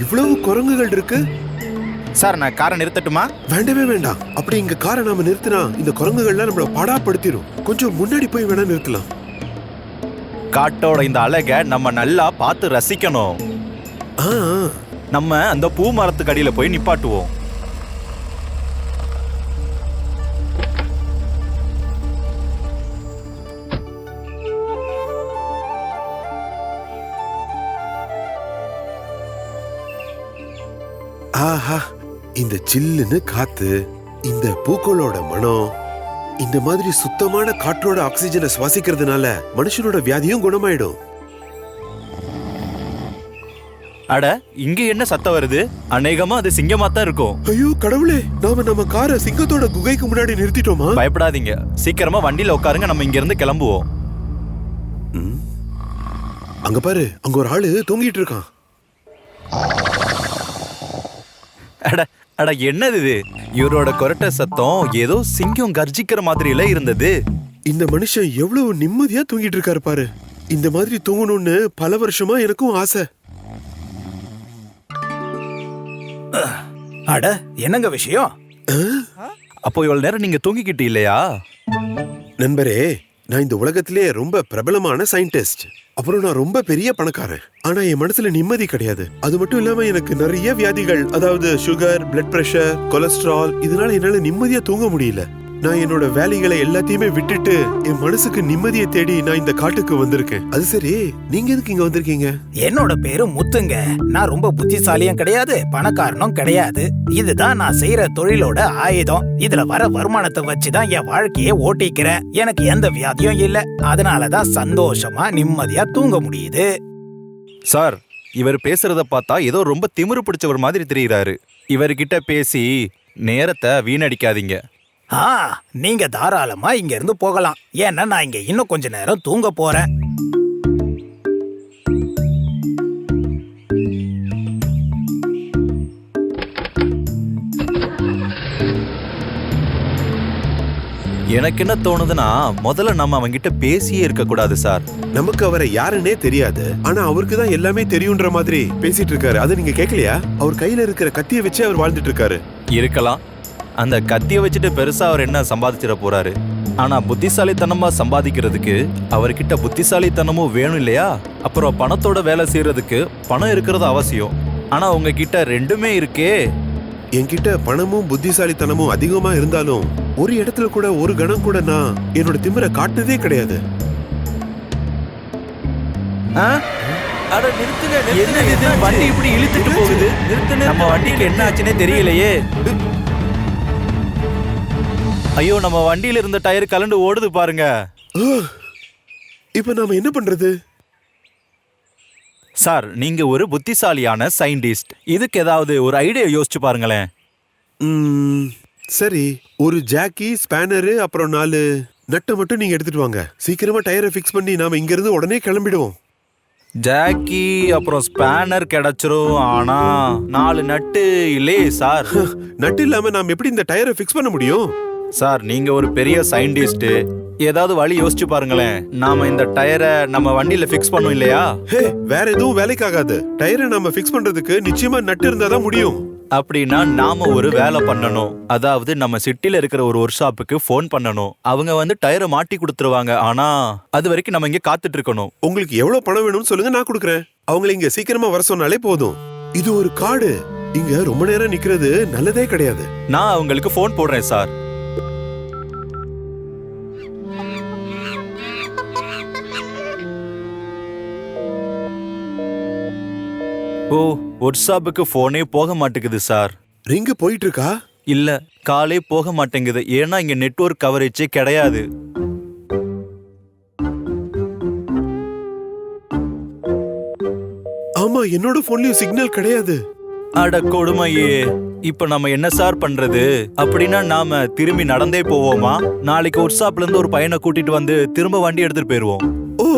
இவ்வளவு குரங்குகள் இருக்கு. சார் நான் காரை நிறுத்தட்டுமா? வேண்டவே வேண்டாம். அப்படி இங்க காரை நாம நிறுத்தினா இந்த குரங்குகள்லாம் நம்மள பாடாப்படுத்திடும். கொஞ்சம் முன்னாடி போய் வேணா நிறுத்தலாம். காட்டோட இந்த அழகை நம்ம நல்லா பார்த்து ரசிக்கணும். நம்ம அந்த பூ மரத்துக்கு அடியில போய் நிப்பாட்டுவோம். ஆஹா, இந்த சில்லுன்னு காத்து, இந்த பூக்களோட மனம், இந்த மாதிரி சுத்தமான காற்றோட ஆக்சிஜனை சுவாசிக்கிறதுனால மனுஷனோட வியாதியும் குணமாயிடும். அட, இங்க என்ன சத்தம் வருது? அநேகமா அது சிங்கமா தான் இருக்கும். ஐயோ கடவுளே, நாம நம்ம காரை சிங்கத்தோட குகைக்கு முன்னாடி நிறுத்திட்டோமா? பயப்படாதீங்க, சீக்கிரமா வண்டியில உட்காருங்க, நம்ம இங்க இருந்து கிளம்புவோம். அங்க பாரு, அங்க ஒரு ஆளு தூங்கிட்டு இருக்கான். அட அட, என்னது இது? இவரோட கொரட்டை சத்தம் ஏதோ சிங்கம் கர்ஜிக்கிற மாதிரில இருந்தது. இந்த மனுஷன் எவ்வளவு நிம்மதியா தூங்கிட்டு இருக்காரு பாரு. இந்த மாதிரி தூங்கணும்னு பல வருஷமா எனக்கும் ஆசை. அட, என்னங்க விஷயம்? அப்போ இவ்வளவு நேரம் நீங்க தூங்கிக்கிட்டு இல்லையா? நண்பரே, நான் இந்த உலகத்திலே ரொம்ப பிரபலமான சயின்டிஸ்ட். அப்புறம் நான் ரொம்ப பெரிய பணக்காரன். ஆனா என் மனசுல நிம்மதி கிடையாது. அது மட்டும் இல்லாம எனக்கு நிறைய வியாதிகள், அதாவது சுகர், பிளட் பிரஷர், கொலஸ்ட்ரால். இதனால என்னால நிம்மதியா தூங்க முடியல. நான் என்னோட வேலைகளை எல்லாத்தையுமே விட்டுட்டு என் மனசுக்கு நிம்மதியை தேடி நான் இந்த காட்டுக்கு வந்திருக்கேன். அது சரி, நீங்க எதுக்கு இங்க வந்திருக்கீங்க? என்னோட பேரு முத்துங்க. நான் ரொம்ப புத்திசாலியும் கிடையாது, பணக்காரனும் கிடையாது. இதுதான் நான் செய்யற தொழிலோட ஆயுதம். இதுல வர வருமானத்தை வச்சுதான் என் வாழ்க்கையை ஓட்டிக்கிறேன். எனக்கு எந்த வியாதியும் இல்ல. அதனாலதான் சந்தோஷமா நிம்மதியா தூங்க முடியுது. சார், இவர் பேசுறத பார்த்தா ஏதோ ரொம்ப திமிரு பிடிச்சவர் மாதிரி தெரியுறாரு. இவர்கிட்ட பேசி நேரத்தை வீணடிக்காதீங்க. நீங்க தாராளமா இங்க இருந்து போகலாம். ஏன்னா நான் இங்க இன்னும் கொஞ்ச நேரம் தூங்க போறேன். எனக்கு என்ன தோணுதுன்னா, முதல்ல நம்ம அவங்கிட்ட பேசியே இருக்க கூடாது சார். நமக்கு அவரை யாருன்னே தெரியாது, ஆனா அவருக்கு தான் எல்லாமே தெரியுன்ற மாதிரி பேசிட்டு இருக்காரு. அது நீங்க கேட்கலையா? அவர் கையில இருக்கிற கத்தியை வச்சு அவர் வாழ்ந்துட்டு இருக்காரு. இருக்கலாம். அந்த கத்தியை வச்சுட்டு பெருசா அவர் என்ன சம்பாதிச்சிட போறாரு? ஆனா புத்திசாலித்தனமா சம்பாதிக்கிறதுக்கு அவர்கிட்ட புத்திசாலித்தனமும் வேணும் இல்லையா? அப்புறம் பணத்தோட வேலை செய்யறதுக்கு பணம் இருக்கிறது அவசியம். ஆனா உங்ககிட்ட ரெண்டுமே இருக்கே. என்கிட்ட பணமும் புத்திசாலித்தனமும் அதிகமா இருந்தாலும் ஒரு இடத்துல கூட ஒரு கணம் கூட நான் என்னோட திமிரை காட்டுனதே கிடையாது. வண்டி இப்படி இழுத்துட்டு போகுது. நம்ம வண்டிக்கு என்ன ஆச்சுன்னே தெரியலையே. ஐயோ, நம்ம வண்டியில இருந்த டயர் கலண்டு ஓடுது பாருங்க. இப்ப நாம என்ன பண்றது? சார், நீங்க ஒரு புத்திசாலியான சயின்டிஸ்ட். இதுக்கு ஏதாவது ஒரு ஐடியா யோசிச்சு பாருங்களேன். சரி, ஒரு ஜாக்கி, ஸ்பேனரு, அப்புறம் 4 நட்டை மட்டும் நீங்க எடுத்துட்டு வாங்க. சீக்கிரமா டயரை ஃபிக்ஸ் பண்ணி நாம இங்க இருந்து உடனே கிளம்பிடுவோம். ஜாக்கி அப்புறம் ஸ்பேனர் கிடைச்சிரும். ஆனா 4 நட்டு இல்லையே சார். நட்டு இல்லாம நாம எப்படி இந்த டயரை ஃபிக்ஸ் பண்ண முடியும்? சார், நீங்க ஒரு பெரிய சயின்டிஸ்ட். ஏதாவது வழி யோசிச்சு பாருங்களேன். நாம இந்த டயரை நம்ம வண்டியில ஃபிக்ஸ் பண்ணோம் இல்லையா? வேற எதுவும் வேலைக்காகாது. டயரை நாம ஃபிக்ஸ் பண்றதுக்கு நிச்சயமா நட்டு இருந்தாதான் முடியும். அப்படின்னா நாம ஒரு வேலை பண்ணணும். அதாவது நம்ம சிட்டில இருக்கிற ஒரு ஒர்க் ஷாப்புக்கு போன் பண்ணணும். அவங்க வந்து டயரை மாட்டி கொடுத்துருவாங்க. ஆனா அது வரைக்கும் நம்ம இங்க காத்துட்டு இருக்கணும். உங்களுக்கு எவ்வளவு பணம் வேணும்னு சொல்லுங்க, நான் கொடுக்குறேன். அவங்களை இங்க சீக்கிரமா வர சொன்னாலே போதும். இது ஒரு காடு. இங்க ரொம்ப நேரம் நிக்கிறது நல்லதே கிடையாது. நான் அவங்களுக்கு போன் போடுறேன் சார். ஓ, ஒர்க் ஷாப்புக்கு போனே போக மாட்டேங்குது சார். ரிங்கு போயிட்டு இருக்கா? இல்ல, காலே போக மாட்டேங்குது. ஏன்னா இங்க நெட்வொர்க் கவரேஜே கிடையாது. ஆமா, என்னோட போன்லயும் சிக்னல் கிடையாது. அட கொடுமையே, இப்ப நம்ம என்ன சார் பண்றது? அப்படின்னா நாம திரும்பி நடந்தே போவோமா? நாளைக்கு ஒர்க் ஷாப்ல இருந்து ஒரு பையனை கூட்டிட்டு வந்து திரும்ப வண்டி எடுத்துட்டு போயிருவோம். ஓ,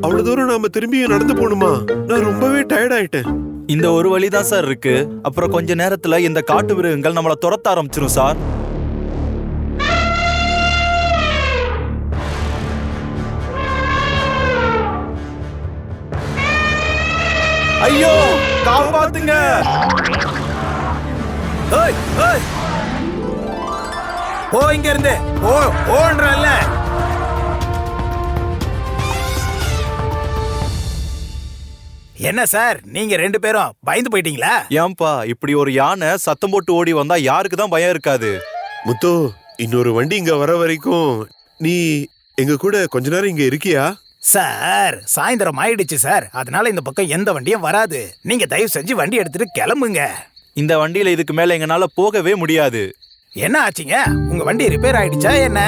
அவ்வளவு தூரம் நாம திரும்பி நடந்து போகணுமா? நான் ரொம்பவே டயர்ட் ஆயிட்டேன். இந்த ஒரு வழிதான் சார் இருக்கு. அப்புறம் கொஞ்ச நேரத்துல இந்த காட்டு மிருகங்கள் நம்மள துரத்த ஆரம்பிச்சிரும் சார். ஐயோ! காப்பாத்துங்க. ஏய், ஏய். போ இங்க இருந்து. போன்றல்ல. என்ன சார், நீங்க 2 பேரும் பயந்து போயிட்டீங்களா? ஏன்பா இப்படி ஒரு யானை சத்தம் போட்டு ஓடி வந்தா யாருக்கு தான் பயம் இருக்காது? முத்து, இன்னொரு வண்டி இங்க வர வரைக்கும் நீ எங்க கூட கொஞ்ச நேரம் இங்க இருக்கியா? சார், சாயந்தரம் ஆயிடுச்சு சார். அதனால இந்த பக்கம் எந்த வண்டியும் வராது. நீங்க தயவு செஞ்சு வண்டி எடுத்துட்டு கிளம்புங்க. இந்த வண்டியில இதுக்கு மேல எங்கனால போகவே முடியாது. என்ன ஆச்சுங்க? உங்க வண்டி ரிப்பேர் ஆயிடுச்சா என்ன?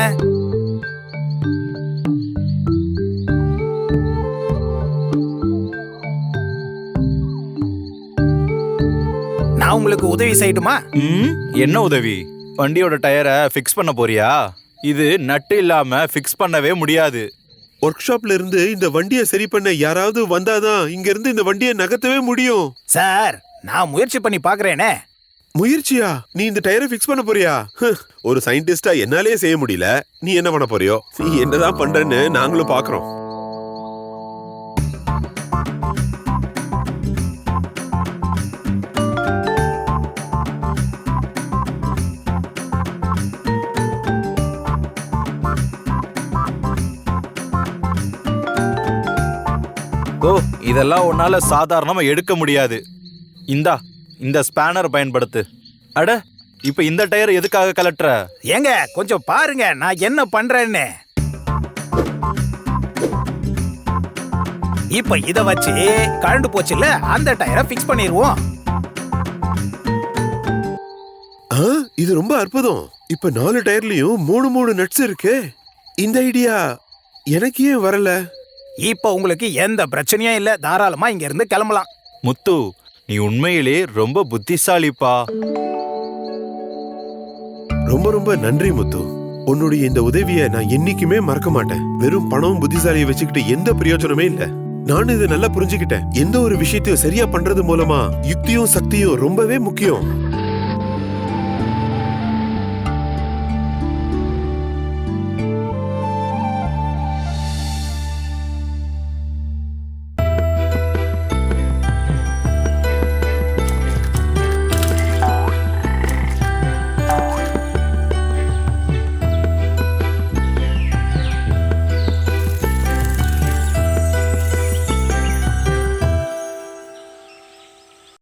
நான் உங்களுக்கு உதவி செய்யட்டுமா? என்ன உதவி? வண்டியோட டயரை ஃபிக்ஸ் பண்ண போறியா? இது நட்டு இல்லாம ஃபிக்ஸ் பண்ணவே முடியாது. ஒர்க் ஷாப்ல இருந்து இந்த வண்டியை சரி பண்ண யாராவது வந்தாதான் இங்க இருந்து இந்த வண்டியை நகர்த்தவே முடியும். சார், நான் முயற்சி பண்ணி பாக்குறேனே. முயற்சியா? நீ இந்த டயரை ஃபிக்ஸ் பண்ண போறியா? ஒரு சயின்டிஸ்டா என்னாலே செய்ய முடியல, நீ என்ன பண்ண போறியோ? நீ என்னதான் பண்றன்னு நாங்களும் பாக்குறோம். ஓ, இதெல்லாம் உன்னால சாதாரணமா எடுக்க முடியாது. இந்த ஸ்பேனர் பயன்படுத்து. அட, இப்ப இந்த டயர் எதுக்காக கலட்டுற? ஏங்க, கொஞ்சம் பாருங்க நான் என்ன பண்றேன்னு. இப்ப இத வச்சு கரண்ட் போச்சுல, அந்த டயரை ஃபிக்ஸ் பண்ணிடுவோம். இது ரொம்ப அற்புதம். இப்ப 4 டயர்லயும் 3 நட்ஸ் இருக்கு. இந்த ஐடியா எனக்கு ஏன் வரல? இப்ப உங்களுக்கு எந்த பிரச்சனையும் இல்ல. தாராளமா இங்க இருந்து கிளம்பலாம். முத்து, நீ உண்மையிலே ரொம்ப புத்திசாலிப்பா. ரொம்ப ரொம்ப நன்றி முத்து. உன்னுடைய இந்த உதவியை நான் என்னைக்குமே மறக்க மாட்டேன். வெறும் பணம் புத்திசாலியை வச்சுக்கிட்டு எந்த பிரயோஜனமே இல்ல. நான் இதை நல்லா புரிஞ்சுக்கிட்டேன். எந்த ஒரு விஷயத்தையும் சரியா பண்றது மூலமா யுக்தியும் சக்தியும் ரொம்பவே முக்கியம்.